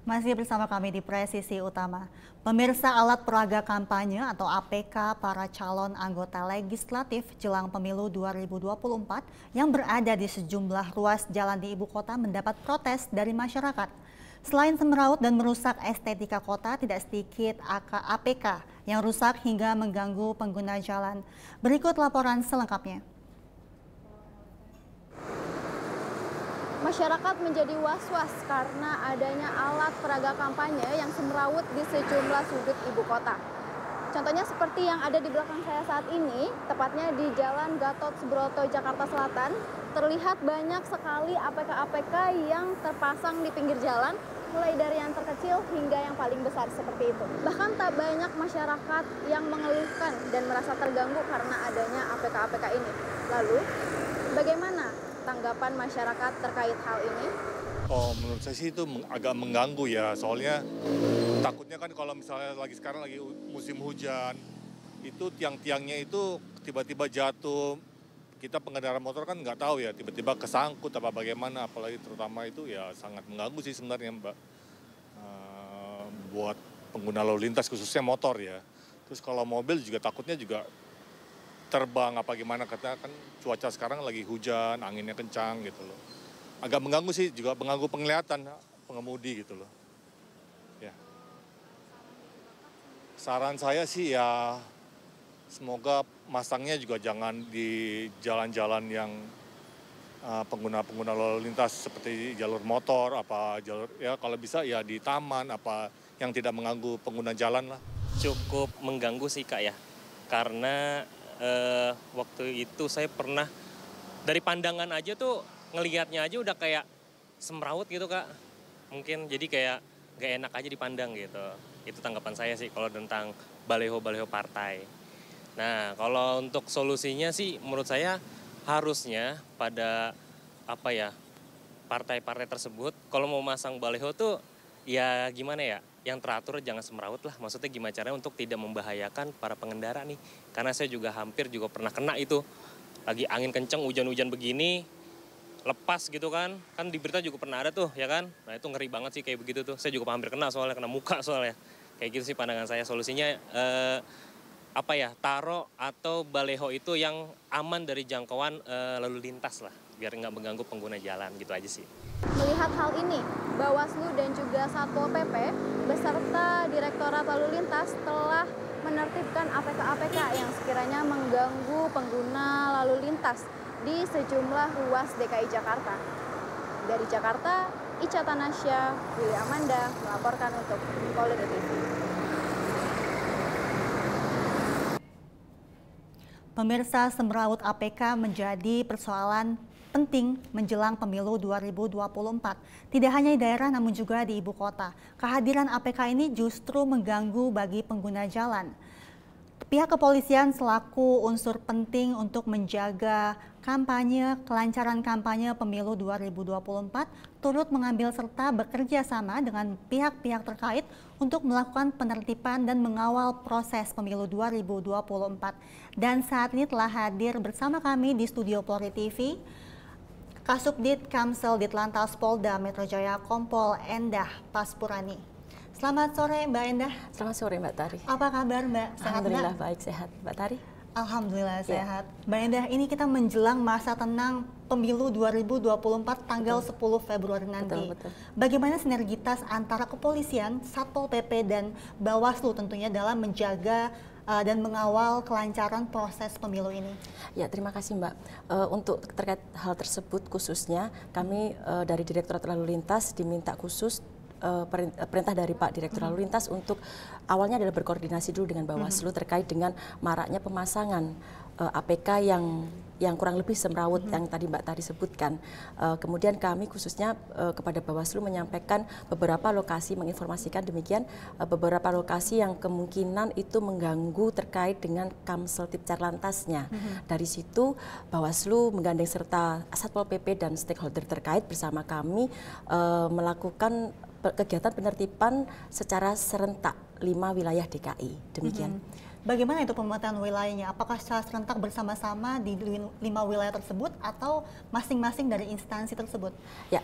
Masih bersama kami di Presisi Utama. Pemirsa, alat peraga kampanye atau APK para calon anggota legislatif jelang pemilu 2024 yang berada di sejumlah ruas jalan di ibu kota mendapat protes dari masyarakat. Selain semeraut dan merusak estetika kota, tidak sedikit APK yang rusak hingga mengganggu pengguna jalan. Berikut laporan selengkapnya. Masyarakat menjadi was-was karena adanya alat peraga kampanye yang semrawut di sejumlah sudut ibu kota. Contohnya seperti yang ada di belakang saya saat ini, tepatnya di Jalan Gatot Subroto, Jakarta Selatan, terlihat banyak sekali APK-APK yang terpasang di pinggir jalan, mulai dari yang terkecil hingga yang paling besar seperti itu. Bahkan tak banyak masyarakat yang mengeluhkan dan merasa terganggu karena adanya APK-APK ini. Lalu, bagaimana tanggapan masyarakat terkait hal ini? Oh, menurut saya sih itu agak mengganggu ya, soalnya takutnya kan kalau misalnya sekarang lagi musim hujan, itu tiang-tiangnya itu tiba-tiba jatuh. Kita pengendara motor kan nggak tahu ya, tiba-tiba kesangkut apa bagaimana, apalagi terutama itu ya sangat mengganggu sih sebenarnya Mbak. Buat pengguna lalu lintas khususnya motor ya. Terus kalau mobil juga takutnya juga terbang apa gimana, karena kan cuaca sekarang lagi hujan, anginnya kencang gitu loh. Agak mengganggu sih, juga mengganggu penglihatan pengemudi gitu loh. Ya. Saran saya sih ya semoga masangnya juga jangan di jalan-jalan yang pengguna-pengguna lalu lintas seperti jalur motor, apa jalur ya kalau bisa ya di taman apa yang tidak mengganggu pengguna jalan lah. Cukup mengganggu sih Kak ya, karena waktu itu saya pernah dari pandangan aja tuh ngelihatnya aja udah kayak semrawut gitu Kak. Mungkin jadi kayak gak enak aja dipandang gitu. Itu tanggapan saya sih kalau tentang baliho-baliho partai. Nah kalau untuk solusinya sih menurut saya harusnya pada partai-partai tersebut kalau mau masang baliho tuh ya gimana ya, yang teratur, jangan semeraut lah. Maksudnya gimana caranya untuk tidak membahayakan para pengendara nih. Karena saya juga hampir pernah kena itu. Lagi angin kenceng, hujan-hujan begini, lepas gitu kan. Kan di berita juga pernah ada tuh, ya kan. Nah itu ngeri banget sih kayak begitu tuh. Saya juga hampir kena soalnya, kena muka soalnya. Kayak gitu sih pandangan saya. Solusinya taruh atau baleho itu yang aman dari jangkauan lalu lintas lah. Biar nggak mengganggu pengguna jalan, gitu aja sih. Melihat hal ini, Bawaslu dan juga Satpol PP beserta Direktorat Lalu Lintas telah menertibkan APK-APK yang sekiranya mengganggu pengguna lalu lintas di sejumlah ruas DKI Jakarta. Dari Jakarta, Ica Tanasya, Willy Amanda melaporkan untuk Polri TV. Pemirsa, semeraut APK menjadi persoalan penting menjelang pemilu 2024. Tidak hanya di daerah namun juga di ibu kota. Kehadiran APK ini justru mengganggu bagi pengguna jalan. Pihak kepolisian selaku unsur penting untuk menjaga kelancaran kampanye pemilu 2024 turut mengambil serta bekerja sama dengan pihak-pihak terkait untuk melakukan penertiban dan mengawal proses pemilu 2024. Dan saat ini telah hadir bersama kami di studio Polri TV Kasubdit Kamsel Ditlantas Polda Metro Jaya Kompol Endah Paspurani. Selamat sore Mbak Endah. Selamat sore Mbak Tari. Apa kabar Mbak? Sehat Alhamdulillah Mbak? Baik, sehat. Mbak Tari? Alhamdulillah sehat. Mbak Endah, ini kita menjelang masa tenang pemilu 2024 tanggal 10 Februari nanti. Betul. Bagaimana sinergitas antara kepolisian, Satpol PP dan Bawaslu tentunya dalam menjaga dan mengawal kelancaran proses pemilu ini? Ya, terima kasih Mbak. Untuk terkait hal tersebut khususnya kami dari Direktorat Lalu Lintas diminta khusus perintah dari Pak Direktur Lalu Lintas untuk awalnya adalah berkoordinasi dulu dengan Bawaslu terkait dengan maraknya pemasangan APK yang kurang lebih semrawut yang tadi Mbak Tari sebutkan. Kemudian kami khususnya kepada Bawaslu menyampaikan beberapa lokasi, menginformasikan demikian beberapa lokasi yang kemungkinan itu mengganggu terkait dengan Kamsel Tipcarlantasnya. Dari situ Bawaslu menggandeng serta Satpol PP dan stakeholder terkait bersama kami melakukan kegiatan penertiban secara serentak 5 wilayah DKI. Demikian. Bagaimana itu pemetaan wilayahnya? Apakah secara serentak bersama-sama di 5 wilayah tersebut atau masing-masing dari instansi tersebut? Ya,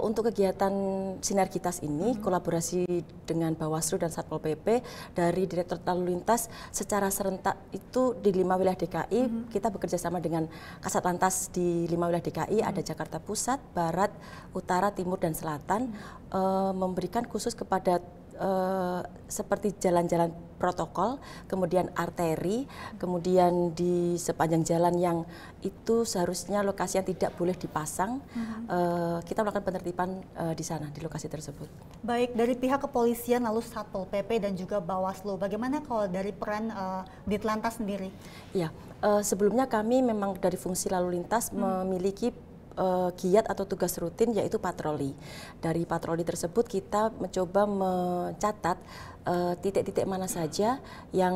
untuk kegiatan sinergitas ini kolaborasi dengan Bawaslu dan Satpol PP dari Direktorat Lalu Lintas secara serentak itu di 5 wilayah DKI kita bekerja sama dengan Kasat Lantas di 5 wilayah DKI ada Jakarta Pusat, Barat, Utara, Timur dan Selatan memberikan khusus kepada seperti jalan-jalan protokol, kemudian arteri, kemudian di sepanjang jalan yang itu seharusnya lokasi yang tidak boleh dipasang, kita melakukan penertiban di sana, di lokasi tersebut. Baik, dari pihak kepolisian lalu Satpol PP dan juga Bawaslu, bagaimana kalau dari peran Ditlantas sendiri? Ya, sebelumnya kami memang dari fungsi lalu lintas memiliki giat atau tugas rutin yaitu patroli. Dari patroli tersebut kita mencoba mencatat titik-titik mana saja yang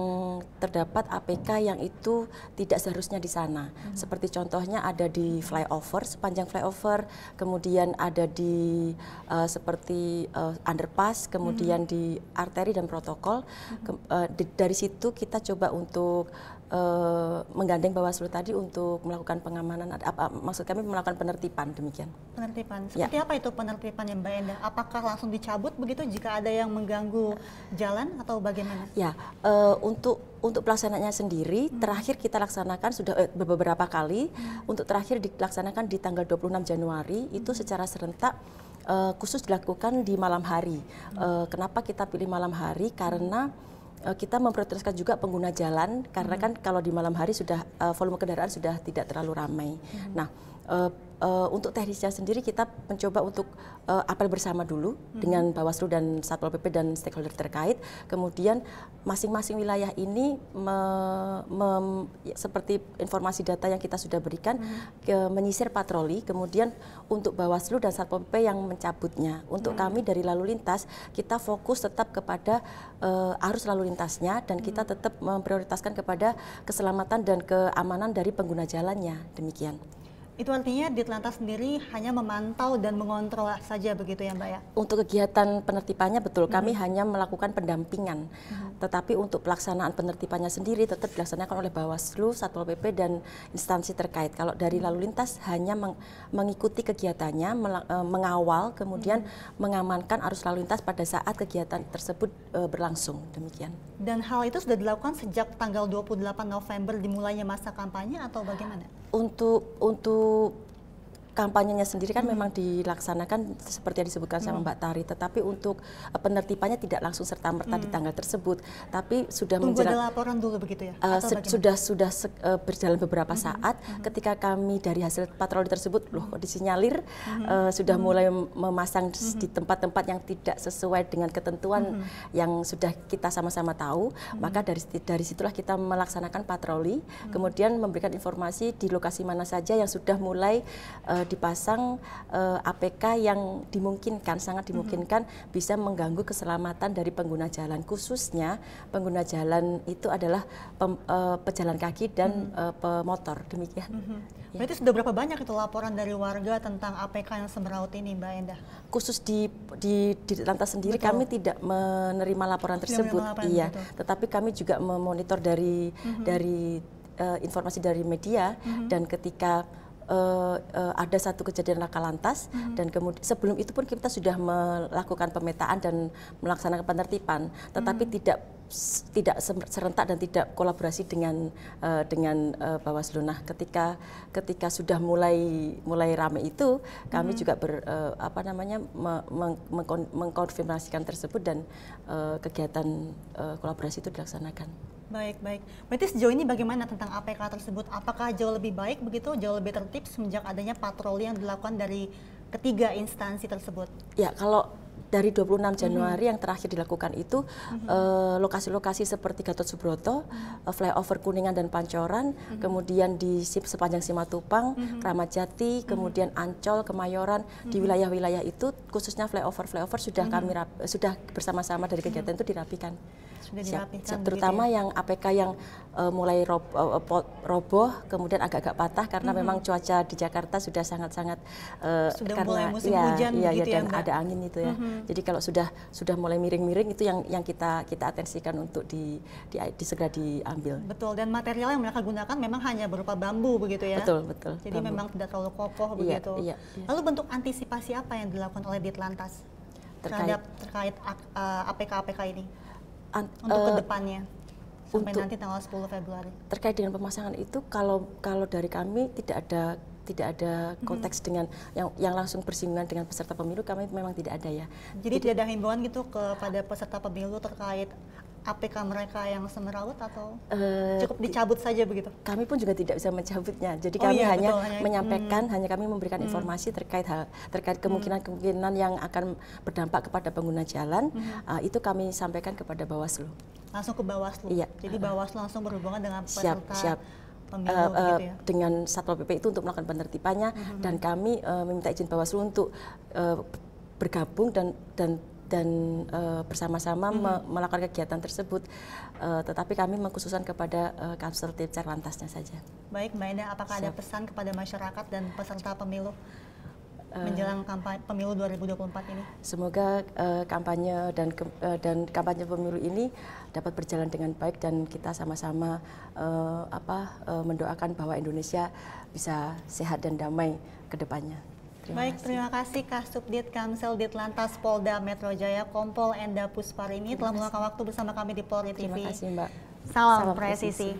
terdapat APK yang itu tidak seharusnya di sana. Seperti contohnya ada di flyover, sepanjang flyover, kemudian ada di seperti underpass, kemudian di arteri dan protokol. Dari situ kita coba untuk menggandeng Bawaslu tadi untuk melakukan pengamanan, maksud kami melakukan penertiban demikian. Penertiban, seperti apa itu penertiban ya Mbak Endah? Apakah langsung dicabut begitu jika ada yang mengganggu jalan atau bagaimana? Ya, untuk pelaksanaannya sendiri terakhir kita laksanakan sudah beberapa kali, untuk terakhir dilaksanakan di tanggal 26 Januari itu secara serentak khusus dilakukan di malam hari. Kenapa kita pilih malam hari? Karena kita memprioritaskan juga pengguna jalan karena kan kalau di malam hari sudah volume kendaraan sudah tidak terlalu ramai. Nah, untuk teknisnya sendiri kita mencoba untuk apel bersama dulu dengan Bawaslu dan Satpol PP dan stakeholder terkait. Kemudian masing-masing wilayah ini seperti informasi data yang kita sudah berikan menyisir patroli. Kemudian untuk Bawaslu dan Satpol PP yang mencabutnya. Untuk kami dari lalu lintas kita fokus tetap kepada arus lalu lintasnya dan kita tetap memprioritaskan kepada keselamatan dan keamanan dari pengguna jalannya. Demikian. Itu artinya Ditlantas sendiri hanya memantau dan mengontrol saja begitu ya Mbak ya? Untuk kegiatan penertibannya betul, kami hanya melakukan pendampingan. Tetapi untuk pelaksanaan penertibannya sendiri tetap dilaksanakan oleh Bawaslu, Satpol PP dan instansi terkait. Kalau dari lalu lintas hanya mengikuti kegiatannya, mengawal, kemudian mengamankan arus lalu lintas pada saat kegiatan tersebut berlangsung. Demikian. Dan hal itu sudah dilakukan sejak tanggal 28 November dimulainya masa kampanye atau bagaimana? Untuk kampanyenya sendiri kan memang dilaksanakan seperti yang disebutkan sama Mbak Tari, tetapi untuk penertibannya tidak langsung serta-merta di tanggal tersebut, tapi sudah menjelang ada laporan dulu begitu ya? Sudah berjalan beberapa saat ketika kami dari hasil patroli tersebut loh disinyalir sudah mulai memasang di tempat-tempat yang tidak sesuai dengan ketentuan yang sudah kita sama-sama tahu, maka dari situlah kita melaksanakan patroli, kemudian memberikan informasi di lokasi mana saja yang sudah mulai dipasang APK yang dimungkinkan, sangat dimungkinkan bisa mengganggu keselamatan dari pengguna jalan. Khususnya pengguna jalan itu adalah pejalan kaki dan pemotor, demikian. Berarti sudah berapa banyak itu laporan dari warga tentang APK yang semeraut ini Mbak Endah? Khusus di Lantas sendiri kami tidak menerima laporan tersebut, tetapi kami juga memonitor dari informasi dari media dan ketika ada satu kejadian laka lantas dan kemudian sebelum itu pun kita sudah melakukan pemetaan dan melaksanakan penertiban, tetapi tidak serentak dan tidak kolaborasi dengan Bawaslu. Nah, ketika sudah mulai ramai itu, kami juga mengkonfirmasikan tersebut dan kegiatan kolaborasi itu dilaksanakan. Baik. Berarti sejauh ini bagaimana tentang APK tersebut? Apakah jauh lebih baik begitu, jauh lebih tertib semenjak adanya patroli yang dilakukan dari ketiga instansi tersebut? Ya, kalau dari 26 Januari yang terakhir dilakukan itu lokasi-lokasi seperti Gatot Subroto, flyover Kuningan dan Pancoran, kemudian di sepanjang Simatupang, Kramat Jati, kemudian Ancol, Kemayoran, di wilayah-wilayah itu khususnya flyover sudah kami sudah bersama-sama dari kegiatan itu dirapikan. Terutama yang APK yang mulai roboh, kemudian agak-agak patah karena memang cuaca di Jakarta sudah sangat-sangat sudah mulai musim hujan dan ada angin itu ya. Jadi kalau sudah mulai miring-miring itu yang kita atensikan untuk segera diambil. Betul, dan material yang mereka gunakan memang hanya berupa bambu begitu ya? Betul. Jadi bambu. memang tidak terlalu kokoh begitu. Iya. Lalu bentuk antisipasi apa yang dilakukan oleh Ditlantas terkait APK-APK ini untuk kedepannya sampai nanti tanggal 10 Februari? Terkait dengan pemasangan itu, kalau dari kami tidak ada konteks dengan yang langsung bersinggungan dengan peserta pemilu, kami memang tidak ada ya. Jadi tidak ada himbauan gitu kepada peserta pemilu terkait APK mereka yang semerawut atau cukup dicabut saja begitu? Kami pun juga tidak bisa mencabutnya. Jadi kami hanya menyampaikan, hanya kami memberikan informasi terkait kemungkinan yang akan berdampak kepada pengguna jalan. Itu kami sampaikan kepada Bawaslu. Langsung ke Bawaslu? Iya. Jadi Bawaslu langsung berhubungan dengan peserta pemilu gitu ya? Dengan Satpol PP itu untuk melakukan penertibannya, dan kami meminta izin Bawaslu untuk bergabung dan bersama-sama melakukan kegiatan tersebut, tetapi kami mengkhususkan kepada Kamsel Tipcar Lantasnya saja. Baik, Mbak Endah, apakah ada pesan kepada masyarakat dan peserta pemilu menjelang pemilu 2024 ini? Semoga kampanye dan kampanye pemilu ini dapat berjalan dengan baik, dan kita sama-sama mendoakan bahwa Indonesia bisa sehat dan damai ke depannya. Terima kasih Kasubdit Kamsel Ditlantas Polda Metro Jaya Kompol Endah Pusparini telah meluangkan waktu bersama kami di Polri TV. Terima kasih, Mbak. Salam presisi.